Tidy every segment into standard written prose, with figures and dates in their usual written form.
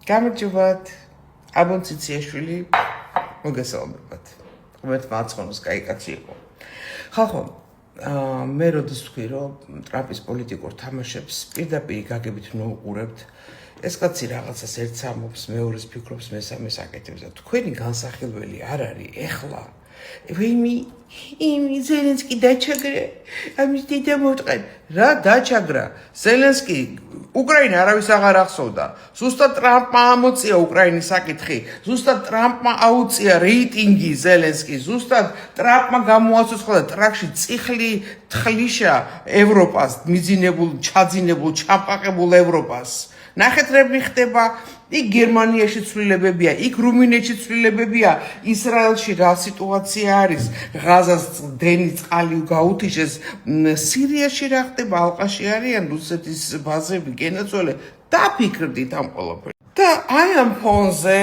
გამარჯობათ. აბონ ციციაშვილი მოგესალმებათ. ღმერთმა აცხონოს კაი კაცი იყო. ხალხო, მე როდის ვთქვი, რომ ტრამპის პოლიტიკურ თამაშებს პირდაპირ გაგებით ნუყურებთ, ეს კაცი რაღაცას ერთს ამბობს, მეორეს ფიქრობს, მესამეს აკეთებს და თქვენი განსახილველი არ არის ეხლა. იმი ზელენსკი დაჩაგრა, ამის დედა მოტყენ. რა დაჩაგრა? ზელენსკი უკრაინა არავის აღარ ახსოვდა. ზუსტად ტრამპმა ამოწია უკრაინის საკითხი. ზუსტად ტრამპმა აუწია რეიტინგი ზელენსკი. ზუსტად ტრამპმა გამოაცოცხლა ტრაქში წიხლი თხლიშა ევროპას, მიძინებულ, ჩაძინებულ, ჩამპაყებულ ევროპას. ნახეთ რა ხდება, იქ გერმანიაში ცვლილებებია, იქ რუმინეთში ცვლილებებია, ისრაელში რა სიტუაცია არის, ღაზას დენი წყალი გაუთიშეს, სირიაში რა ხდება, ალყაში არიან რუსეთის ბაზები, გენაცვალე, დაფიქრდით ამ ყველაფერს. და აი ამ ფონზე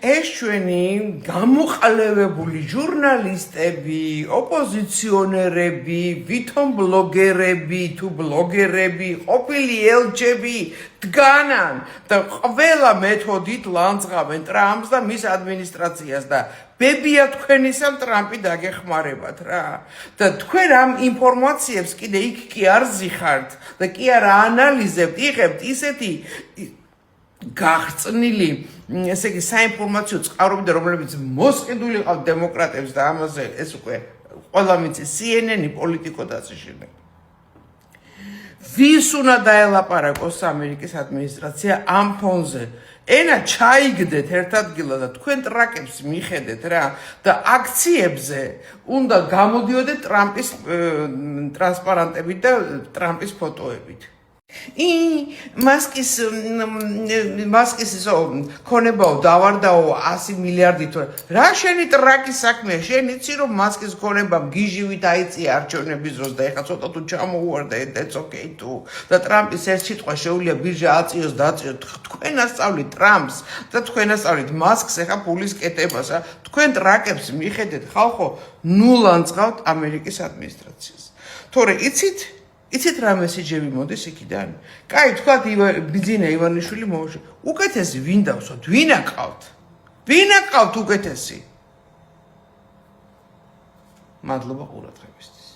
ეს ჩვენი გამოყალევებული ჟურნალისტები, ოპოზიციონერები, ვითომ ბლოგერები თუ ბლოგერები, ყოფილი ელჩები დგანან და ყველა მეთოდით ლანძღავენ ტრამპს და მის ადმინისტრაციას და ბებია თქვენისამ ტრამპი დაგეხმარებათ რა. და თქვენ ამ ინფორმაციებს კიდე იქ კი არ ზიხართ და კი არ აანალიზებთ, იღებთ ისეთი გაღწნილი, ესე იგი საინფორმაციო წყაროები, რომლებიც მოსყიდული ყავთ დემოკრატებს და ამაზე ეს უკვე ყველა მიცის CNN-ი, პოლიტიკო და ასე შემდეგ. ვის უნდა დაელაპარაკოს ამერიკის ადმინისტრაცია ამ ფონზე? ენა ჩაიგდეთ ერთ ადგილად და თქვენ ტრაკებს მიხედეთ რა და აქციებზე უნდა გამოდიოდეთ ტრამპის ტრანსპარანტებით და ტრამპის ფოტოებით. მასკის ქონებაო დავარდაო 100 მილიარდით. რა შენი ტრაკის საქმეა? შენ იცი რომ მასკის ქონებამ გიჟივით აიწია არჩევნების დროს და ეხლა ცოტა თუ ჩამოუვარდა that's okay თუ და ტრამპის ერთ სიტყვა შეუძლია ბირჟა აწიოს დაწიოს. თქვენ ასწავლით ტრამპს და თქვენ ასწავლით მასკს ეხლა ფულის კეტებას. თქვენ ტრაკებს მიხედეთ ხალხო, ნულანძღავთ ამერიკის ადმინისტრაციას. თორე იცით რა მესიჯები მოდის იქიდან? კაი, თქვათ ბიძინა ივანიშვილი მოუშ. უკეთესი ვინ დავსვათ? ვინ აკავთ? ვინ აკავთ უკეთესი? მადლობა ყურადღებისთვის.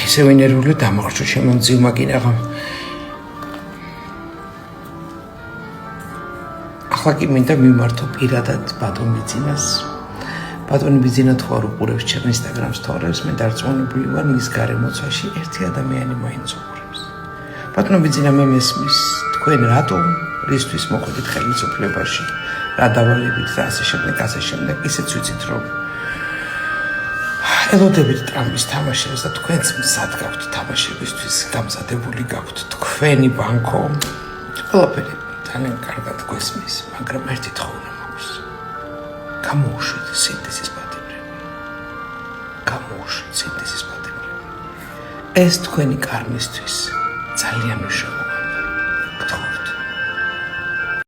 ისე ვინერული დამახშო შემომძივ მაგინაღამ. ახლა კი მინდა მიმართო პირადად ბატონ ბიძინას. ბატონი ბიძინა თუ არ უყურებს ჩემ ინსტაგრამ სტორიებს, მე დარწმუნებული ვარ მის გარემოცვაში ერთი ადამიანი მაინც უყურებს. ბატონო ბიძინა მე მესმის თქვენ რატომ რისთვის მოხვედით ხელისუფლებაში, რა დავალებით და ასე შემდეგ, ისეც ვიცით რომ ელოდებით ტრამპის თამაშებს და თქვენც მზად გაქვთ თამაშებისთვის, გამზადებული გაქვთ თქვენი ბანკო. ყველაფერი ძალიან კარგად გვესმის, მაგრამ ერთი თხოვნა მაქვს. გამოუშვით სინთეზის პატიმრები. ეს თქვენი კარნისთვის ძალიან მნიშვნელოვანია.